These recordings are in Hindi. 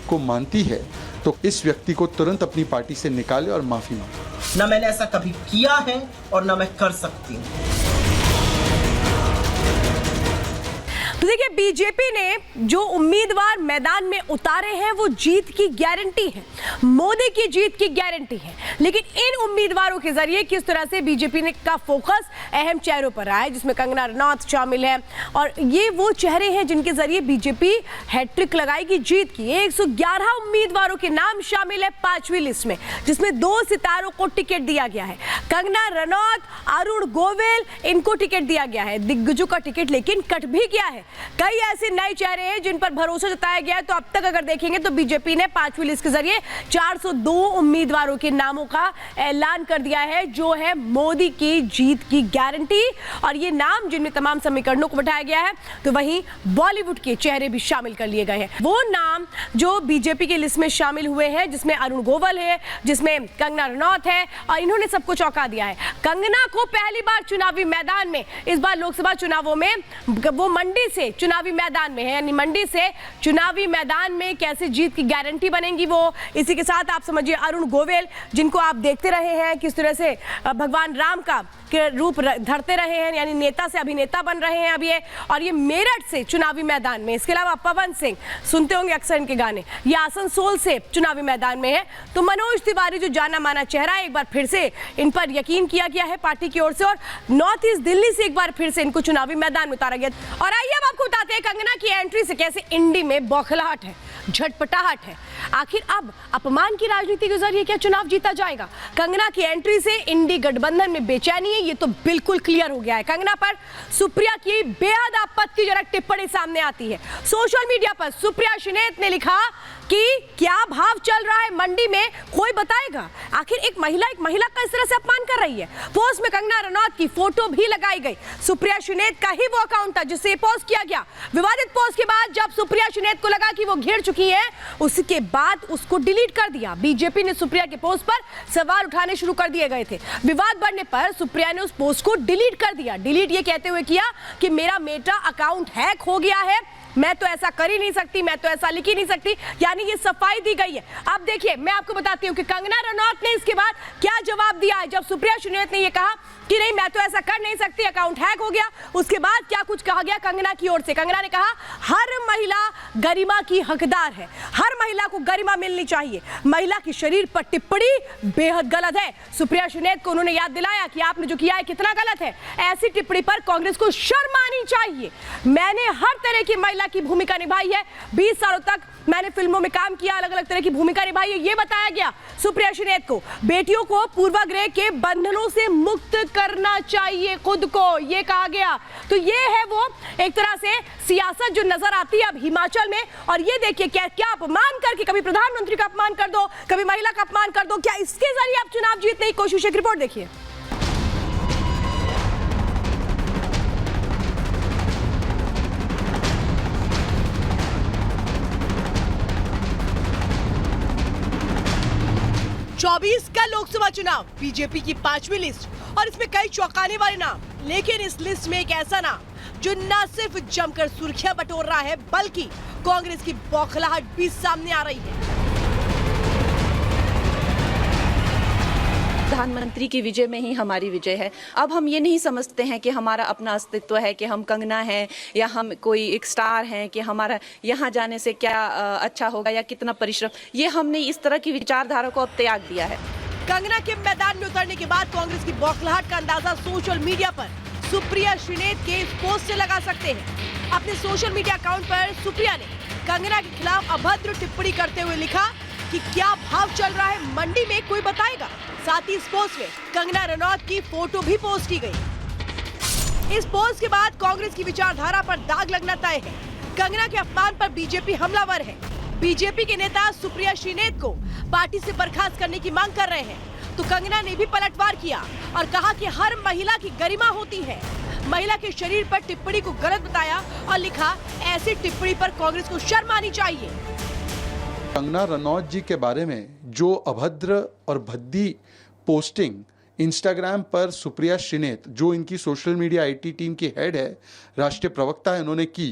को मानती है तो इस व्यक्ति को तुरंत अपनी पार्टी से निकाले और माफी मांगे। ना मैंने ऐसा कभी किया है और ना मैं कर सकती हूँ। तो देखिए, बीजेपी ने जो उम्मीदवार मैदान में उतारे हैं वो जीत की गारंटी है, मोदी की जीत की गारंटी है। लेकिन इन उम्मीदवारों के जरिए किस तरह से बीजेपी ने का फोकस अहम चेहरों पर रहा है, जिसमें कंगना रनौत शामिल है, और ये वो चेहरे हैं जिनके जरिए बीजेपी हैट्रिक लगाएगी जीत की। 111 उम्मीदवारों के नाम शामिल है 5वीं लिस्ट में, जिसमें 2 सितारों को टिकट दिया गया है। कंगना रनौत, अरुण गोविल, इनको टिकट दिया गया है। दिग्गजों का टिकट लेकिन कट भी गया है। कई ऐसे नए चेहरे हैं जिन पर भरोसा जताया गया है। तो अब तक अगर देखेंगे तो बीजेपी ने 5वीं लिस्ट के जरिए 402 उम्मीदवारों के नामों का ऐलान कर दिया है, जो है मोदी की जीत की गारंटी। और ये नाम जिनमें तमाम समीकरणों को बैठाया गया है, तो वहीं बॉलीवुड के चेहरे भी शामिल कर लिए गए हैं। वो नाम जो बीजेपी की लिस्ट में शामिल हुए हैं, जिसमें अरुण गोविल है, जिसमें कंगना रनौत है, और इन्होंने सबको चौंका दिया है। कंगना को पहली बार चुनावी मैदान में, इस बार लोकसभा चुनावों में वो मंडी से चुनावी मैदान में है, यानी मंडी से चुनावी मैदान में कैसे जीत की गारंटी बनेगी वो। इसी के साथ आप समझिए अरुण गोविल, जिनको आप देखते रहे हैं किस तरह से भगवान राम का के रूप धरते रहे हैं, यानी नेता से अभिनेता बन रहे हैं अब ये, और ये मेरठ से चुनावी मैदान में। इसके अलावा पवन सिंह, सुनते होंगे अक्सर इनके गाने, ये आसनसोल से चुनावी मैदान में है। तो मनोज तिवारी जो जाना माना चेहरा है, एक बार फिर से इन पर यकीन किया गया है पार्टी की ओर से, और नॉर्थ ईस्ट दिल्ली से एक बार फिर से इनको चुनावी मैदान में उतारा गया। और आइए अब आपको बताते हैं कंगना की एंट्री से कैसे इंडी में बौखलाहट है, झटपटाहट है। आखिर अब अपमान की राजनीति के जरिए क्या चुनाव जीता जाएगा? कंगना की एंट्री से इंडी गठबंधन में बेचैनी है, ये तो बिल्कुल क्लियर हो गया है। कंगना पर सुप्रिया की बेहद आपत्तिजनक टिप्पणी सामने आती है। सोशल मीडिया पर सुप्रिया शिनेत ने लिखा कि क्या भाव चल रहा है मंडी में, कोई बताएगा? आखिर एक महिला का इस तरह से अपमान कर रही है। पोस्ट में कंगना रनौत की फोटो भी लगाई गई। सुप्रिया शिनेत का ही वो अकाउंट था जिससे पोस्ट किया गया। विवादित पोस्ट के बाद जब सुप्रिया शिनेत को लगा कि वो घिर चुकी है, उसके बाद उसको डिलीट कर दिया। बीजेपी ने सुप्रिया के पोस्ट पर सवाल उठाने शुरू कर दिए गए थे। विवाद बढ़ने पर सुप्रिया ने उस पोस्ट को डिलीट कर दिया। डिलीट ये कहते हुए किया कि मेरा मेटा अकाउंट हैक हो गया है, मैं तो ऐसा कर ही नहीं सकती, मैं तो ऐसा लिख ही नहीं सकती, यानी ये सफाई दी गई है। अब देखिए, मैं आपको बताती हूँ कि कंगना रनौत ने इसके बाद क्या जवाब दिया है। जब सुप्रिया शिनेत ने ये कहा कि नहीं मैं तो ऐसा कर नहीं सकती, अकाउंट हैक हो गया, उसके बाद क्या कुछ कहा गया कंगना की ओर से। कंगना ने कहा हर महिला गरिमा की हकदार है, हर महिला को गरिमा मिलनी चाहिए, महिला के शरीर पर टिप्पणी बेहद गलत है। सुप्रिया शिनेत को उन्होंने याद दिलाया कि आपने जो किया है कितना गलत है, ऐसी टिप्पणी पर कांग्रेस को शर्म आनी चाहिए। मैंने हर तरह की महिला की भूमिका निभाई है, 20 सालों तक मैंने फिल्मों में काम किया, अलग अलग तरह की भूमिका निभाई है, ये बताया गया सुप्रिया शिनेत को। बेटियों को पूर्वाग्रह के बंधनों से मुक्त करना चाहिए खुद को, ये कहा गया। तो ये है वो एक तरह से सियासत जो नजर आती है अब हिमाचल में। और ये देखिए क्या अपमान करके, कभी प्रधानमंत्री का अपमान कर दो, कभी महिला का अपमान कर दो, क्या इसके जरिए आप चुनाव जीतने की कोशिश? एक रिपोर्ट देखिए। का लोकसभा चुनाव, बीजेपी की 5वीं लिस्ट, और इसमें कई चौंकाने वाले नाम। लेकिन इस लिस्ट में एक ऐसा नाम जो न सिर्फ जमकर सुर्खियां बटोर रहा है, बल्कि कांग्रेस की बौखलाहट भी सामने आ रही है। प्रधानमंत्री की विजय में ही हमारी विजय है। अब हम ये नहीं समझते हैं कि हमारा अपना अस्तित्व है, कि हम कंगना हैं या हम कोई एक स्टार हैं, कि हमारा यहाँ जाने से क्या अच्छा होगा या कितना परिश्रम, ये हमने इस तरह की विचारधारा को अब त्याग दिया है। कंगना के मैदान में उतरने के बाद कांग्रेस की बौखलाहट का अंदाजा सोशल मीडिया पर सुप्रिया शिनेत के इस पोस्ट से लगा सकते हैं। अपने सोशल मीडिया अकाउंट पर सुप्रिया ने कंगना के खिलाफ अभद्र टिप्पणी करते हुए लिखा कि क्या भाव चल रहा है मंडी में, कोई बताएगा? साथ ही इस पोस्ट में कंगना रनौत की फोटो भी पोस्ट की गई। इस पोस्ट के बाद कांग्रेस की विचारधारा पर दाग लगना तय है। कंगना के अपमान पर बीजेपी हमलावर है। बीजेपी के नेता सुप्रिया शिनेत को पार्टी से बर्खास्त करने की मांग कर रहे हैं। तो कंगना ने भी पलटवार किया और कहा कि हर महिला की गरिमा होती है। महिला के शरीर पर टिप्पणी को गलत बताया और लिखा ऐसी टिप्पणी पर कांग्रेस को शर्म आनी चाहिए। कंगना रनौत जी के बारे में जो अभद्र और भद्दी पोस्टिंग इंस्टाग्राम पर सुप्रिया श्रीनेत, जो इनकी सोशल मीडिया आईटी टीम की हेड है, राष्ट्रीय प्रवक्ता है, उन्होंने की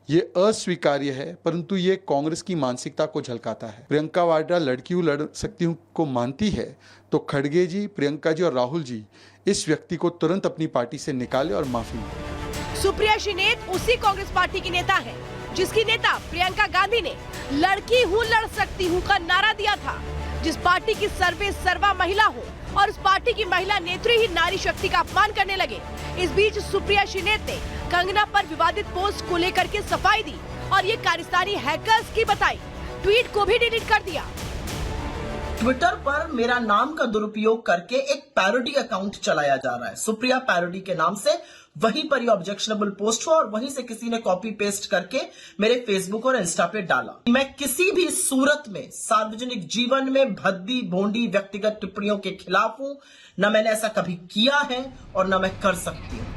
ये अस्वीकार्य है, परंतु ये कांग्रेस की मानसिकता को झलकाता है। प्रियंका वाड्रा लड़की हूँ लड़ सकती हूँ को मानती है तो खड़गे जी, प्रियंका जी और राहुल जी इस व्यक्ति को तुरंत अपनी पार्टी से निकाले और माफी मांगे। सुप्रिया श्रीनेत उसी कांग्रेस पार्टी की नेता है जिसकी नेता प्रियंका गांधी ने लड़की हूँ लड़ सकती हूँ का नारा दिया था, जिस पार्टी की सर्वे सर्वा महिला हो और उस पार्टी की महिला नेत्री ही नारी शक्ति का अपमान करने लगे। इस बीच सुप्रिया श्रीनेत ने कंगना पर विवादित पोस्ट को लेकर के सफाई दी और ये कारिस्तानी हैकर्स की बताई, ट्वीट को भी डिलीट कर दिया। ट्विटर पर मेरा नाम का दुरुपयोग करके एक पैरोडी अकाउंट चलाया जा रहा है। सुप्रिया पैरोडी के नाम से वहीं पर ये ऑब्जेक्शनेबल पोस्ट हुआ और वहीं से किसी ने कॉपी पेस्ट करके मेरे फेसबुक और इंस्टा पे डाला। मैं किसी भी सूरत में सार्वजनिक जीवन में भद्दी भोंडी व्यक्तिगत टिप्पणियों के खिलाफ हूं, न मैंने ऐसा कभी किया है और न मैं कर सकती हूं।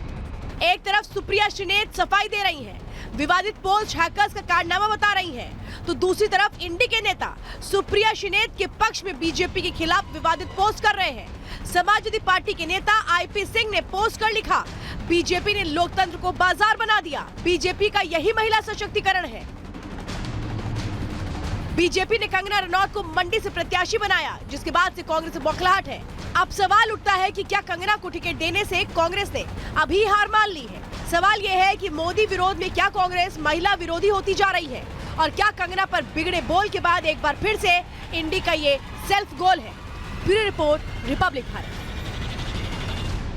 एक तरफ सुप्रिया श्रीनेत सफाई दे रही हैं, विवादित पोस्ट हैकर्स का कारनामा बता रही हैं, तो दूसरी तरफ इंडी के नेता सुप्रिया श्रीनेत के पक्ष में बीजेपी के खिलाफ विवादित पोस्ट कर रहे हैं। समाजवादी पार्टी के नेता आईपी सिंह ने पोस्ट कर लिखा, बीजेपी ने लोकतंत्र को बाजार बना दिया, बीजेपी का यही महिला सशक्तिकरण है। बीजेपी ने कंगना रनौत को मंडी से प्रत्याशी बनाया, जिसके बाद से कांग्रेस से बौखलाहट है। अब सवाल उठता है कि क्या कंगना को टिकट देने से कांग्रेस ने अभी हार मान ली है। सवाल यह है कि मोदी विरोध में क्या कांग्रेस महिला विरोधी होती जा रही है और क्या कंगना पर बिगड़े बोल के बाद एक बार फिर से इंडी का ये सेल्फ गोल है। Bureau report, Republic Bharat.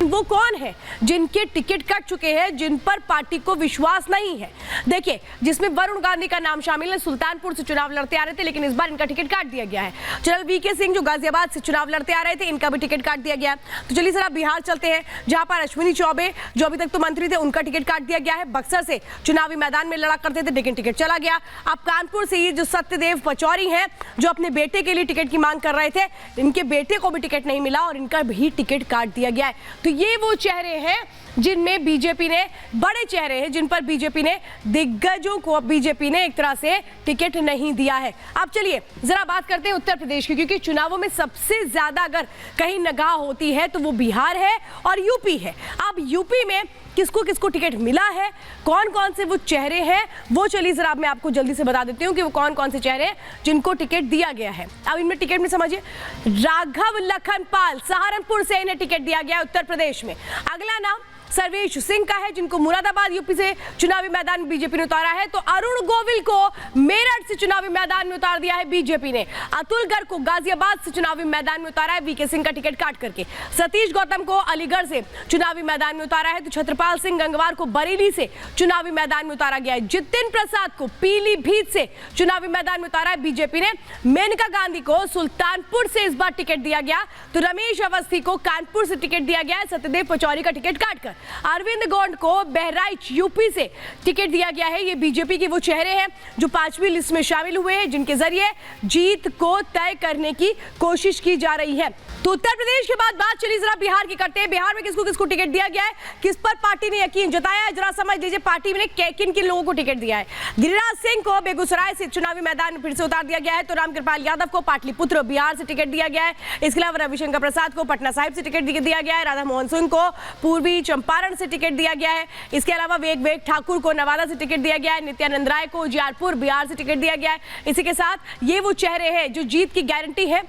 वो कौन है जिनके टिकट कट चुके हैं, जिन पर पार्टी को विश्वास नहीं है? देखिए, जिसमें वरुण गांधी का नाम शामिल है, सुल्तानपुर से चुनाव लड़ते आ रहे थे, लेकिन इस बार इनका टिकट काट दिया गया है। जनरल वीके सिंह जो गाजियाबाद से चुनाव लड़ते आ रहे थे, इनका भी टिकट काट दिया गया। तो चलिए जरा बिहार चलते हैं, जहां पर अश्विनी चौबे जो अभी तक तो मंत्री थे, उनका टिकट काट दिया गया है। बक्सर से चुनावी मैदान में लड़ा करते थे, लेकिन टिकट चला गया। अब कानपुर से ये जो सत्यदेव पचौरी हैं, जो अपने बेटे के लिए टिकट की मांग कर रहे थे, इनके बेटे को भी टिकट नहीं मिला और इनका भी टिकट काट दिया गया है। तो ये वो चेहरे हैं जिनमें बीजेपी ने, बड़े चेहरे हैं जिन पर बीजेपी ने, दिग्गजों को बीजेपी ने एक तरह से टिकट नहीं दिया है। अब चलिए जरा बात करते हैं उत्तर प्रदेश की, क्योंकि चुनावों में सबसे ज्यादा अगर कहीं निगाह होती है तो वो बिहार है और यूपी है। अब यूपी में किसको किसको टिकट मिला है, कौन कौन से वो चेहरे हैं, वो चलिए जरा मैं आपको जल्दी से बता देती हूँ कि वो कौन कौन से चेहरे हैं जिनको टिकट दिया गया है। अब इनमें टिकट में समझिए, राघव लखनपाल, सहारनपुर से इन्हें टिकट दिया गया उत्तर प्रदेश में। अगला नाम सर्वेश सिंह का है, जिनको मुरादाबाद यूपी से चुनावी मैदान में बीजेपी ने उतारा है। तो अरुण गोविल को मेरठ से चुनावी मैदान में उतार दिया है बीजेपी ने। अतुल गर्ग को गाजियाबाद से चुनावी मैदान में उतारा है वीके सिंह का टिकट काट करके। सतीश गौतम को अलीगढ़ से चुनावी मैदान में उतारा है। तो छत्रपाल सिंह गंगवार को बरेली से चुनावी मैदान में उतारा गया है। जितिन प्रसाद को पीलीभीत से चुनावी मैदान में उतारा है बीजेपी ने। मेनका गांधी को सुल्तानपुर से इस बार टिकट दिया गया। तो रमेश अवस्थी को कानपुर से टिकट दिया गया है सत्यदेव पचौरी का टिकट काटकर। अरविंद गोंड को बहराइच यूपी से टिकट दिया गया है। ये बीजेपी के वो चेहरे हैं जो 5वीं लिस्ट में शामिल हुए हैं, जिनके जरिए जीत को तय करने की कोशिश की जा रही है। तो उत्तर प्रदेश के बाद बात चलिए जरा बिहार की करते हैं। बिहार में किसको किसको टिकट दिया गया है, किस पर पार्टी ने यकीन जताया है, जरा समझ लीजिए। पार्टी ने किन किन लोगों को टिकट दिया है। गिरिराज सिंह को बेगूसराय से चुनावी मैदान में फिर से उतार दिया गया है। तो रामकृपाल यादव को पाटलिपुत्र बिहार से टिकट दिया गया है। इसके अलावा रविशंकर प्रसाद को पटना साहिब से टिकट दिया गया है। राधा मोहन सिंह को पूर्वी चंपारण से टिकट दिया गया है। इसके अलावा वेग ठाकुर को नवादा से टिकट दिया गया है। नित्यानंद राय को उजियारपुर बिहार से टिकट दिया गया है। इसी के साथ ये वो चेहरे हैं जो जीत की गारंटी है।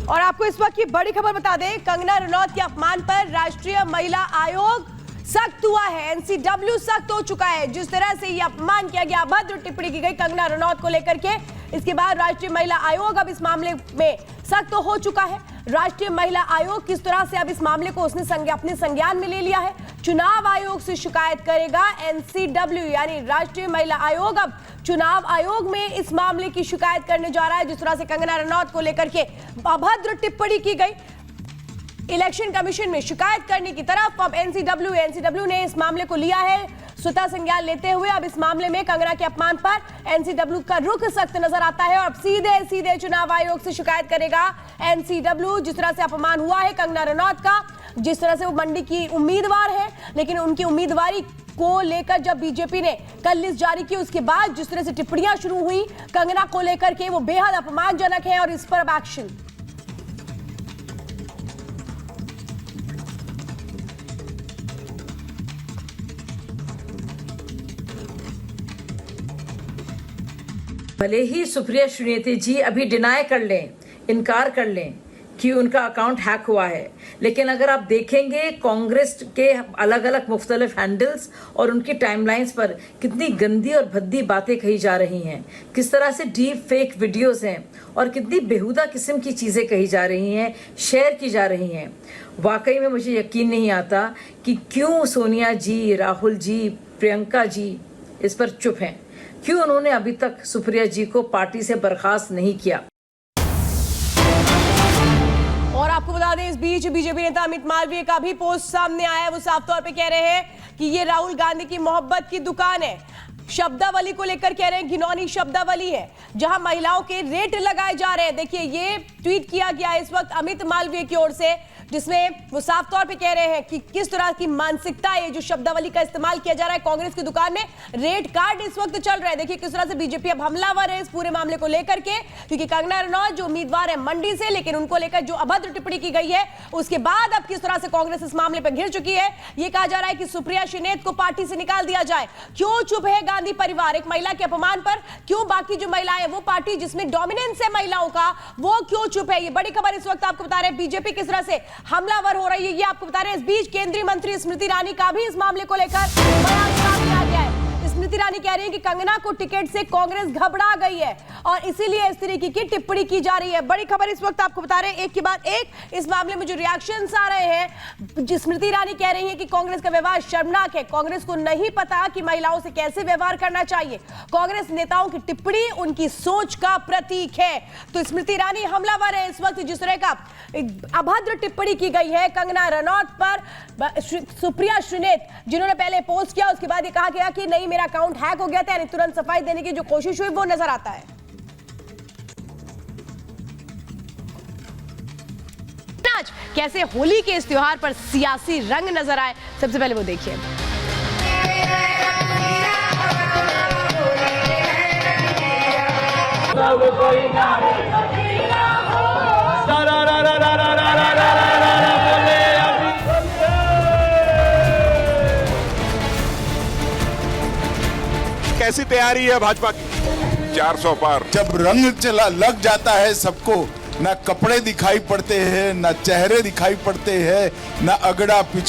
और आपको इस वक्त की बड़ी खबर बता दें, कंगना रनौत के अपमान पर राष्ट्रीय महिला आयोग सख्त हुआ है। एनसीडब्ल्यू सख्त हो चुका है। जिस तरह से ये अपमान किया गया, अभद्र टिप्पणी की गई कंगना रनौत को लेकर के, इसके बाद राष्ट्रीय महिला आयोग अब इस मामले में सख्त हो चुका है। राष्ट्रीय महिला आयोग किस तरह से अब इस मामले को उसने अपने संज्ञान में ले लिया है। चुनाव आयोग से शिकायत करेगा एनसीडब्ल्यू, यानी राष्ट्रीय महिला आयोग अब चुनाव आयोग में इस मामले की शिकायत करने जा रहा है। जिस तरह से कंगना रनौत को लेकर के अभद्र टिप्पणी की गई, इलेक्शन कमीशन में शिकायत करने की तरफ अब एनसीडब्ल्यू ने इस मामले को लिया है। स्वतः संज्ञान लेते हुए अब इस मामले में कंगना के अपमान पर एनसीडब्ल्यू का रुख सख्त नजर आता है और अब सीधे सीधे चुनाव आयोग से शिकायत करेगा एनसीडब्ल्यू। जिस तरह से अपमान हुआ है कंगना रनौत का, जिस तरह से वो मंडी की उम्मीदवार है, लेकिन उनकी उम्मीदवारी को लेकर जब बीजेपी ने कल लिस्ट जारी की उसके बाद जिस तरह से टिप्पणियां शुरू हुई कंगना को लेकर के, वो बेहद अपमानजनक है और इस पर अब एक्शन। भले ही सुप्रिया श्रीनेती जी अभी डिनाई कर लें, इनकार कर लें कि उनका अकाउंट हैक हुआ है, लेकिन अगर आप देखेंगे कांग्रेस के अलग अलग मुख्तलिफ हैंडल्स और उनकी टाइमलाइंस पर कितनी गंदी और भद्दी बातें कही जा रही हैं, किस तरह से डीप फेक वीडियोस हैं और कितनी बेहुदा किस्म की चीज़ें कही जा रही हैं, शेयर की जा रही हैं। वाकई में मुझे यकीन नहीं आता कि क्यों सोनिया जी, राहुल जी, प्रियंका जी इस पर चुप हैं, क्यों उन्होंने अभी तक सुप्रिया जी को पार्टी से बर्खास्त नहीं किया। और आपको बता दें इस बीच बीजेपी नेता अमित मालवीय का भी पोस्ट सामने आया है। वो साफ तौर पे कह रहे हैं कि ये राहुल गांधी की मोहब्बत की दुकान है। शब्दावली को लेकर कह रहे हैं घिनौनी शब्दावली है जहां महिलाओं के रेट लगाए जा रहे हैं। देखिए ये ट्वीट किया गया इस वक्त अमित मालवीय की ओर से, जिसमें वो साफ तौर पे कह रहे हैं कि किस तरह की मानसिकता है, जो शब्दावली का इस्तेमाल किया जा रहा है कांग्रेस की दुकान में। रेड कार्ड इस वक्त चल रहा है। देखिए किस तरह से बीजेपी अब हमलावर है इस पूरे मामले को लेकर के, क्योंकि कंगना रनौत जो उम्मीदवार है मंडी से, लेकिन उनको लेकर जो अभद्र टिप्पणी की गई है उसके बाद अब किस तरह से कांग्रेस इस मामले पर घिर चुकी है। यह कहा जा रहा है कि सुप्रिया श्रीनेत को पार्टी से निकाल दिया जाए। क्यों चुप है गांधी परिवार एक महिला के अपमान पर? क्यों बाकी जो महिलाएं, वो पार्टी जिसमें डोमिनेंस है महिलाओं का, वो क्यों चुप है? ये बड़ी खबर इस वक्त आपको बता रहे हैं। बीजेपी किस तरह से हमलावर हो रही है ये आपको बता रहे हैं। इस बीच केंद्रीय मंत्री स्मृति ईरानी का भी इस मामले को लेकर बयान सामने आ गया है। स्मृति ईरानी कह रही है कि कंगना को टिकट से कांग्रेस घबरा गई है और इसीलिए इस तरीके की टिप्पणी की जा रही है। बड़ी खबर इस वक्त आपको बता रहे हैं, एक के बाद एक इस मामले में जो रिएक्शंस आ रहे हैं। स्मृति ईरानी कह रही है कि कांग्रेस का व्यवहार शर्मनाक है, कांग्रेस को नहीं पता कि महिलाओं से कैसे व्यवहार करना चाहिए। कांग्रेस नेताओं की टिप्पणी उनकी सोच का प्रतीक है। तो स्मृति ईरानी हमलावर है इस वक्त। जिस तरह का अभद्र टिप्पणी की गई है कंगना रनौत पर, सुप्रिया श्रीनेत जिन्होंने पहले पोस्ट किया उसके बाद ये कहा गया कि नहीं मेरा अकाउंट हैक हो गया था, यानी तुरंत सफाई देने की जो कोशिश हुई वो नजर आता है। आज कैसे होली के इस त्योहार पर सियासी रंग नजर आए, सबसे पहले वो देखिए। कैसी तैयारी है भाजपा की? 400 पार। जब रंग चला लग जाता है सबको, ना कपड़े दिखाई पड़ते हैं, ना चेहरे दिखाई पड़ते हैं, ना अगड़ा पीछे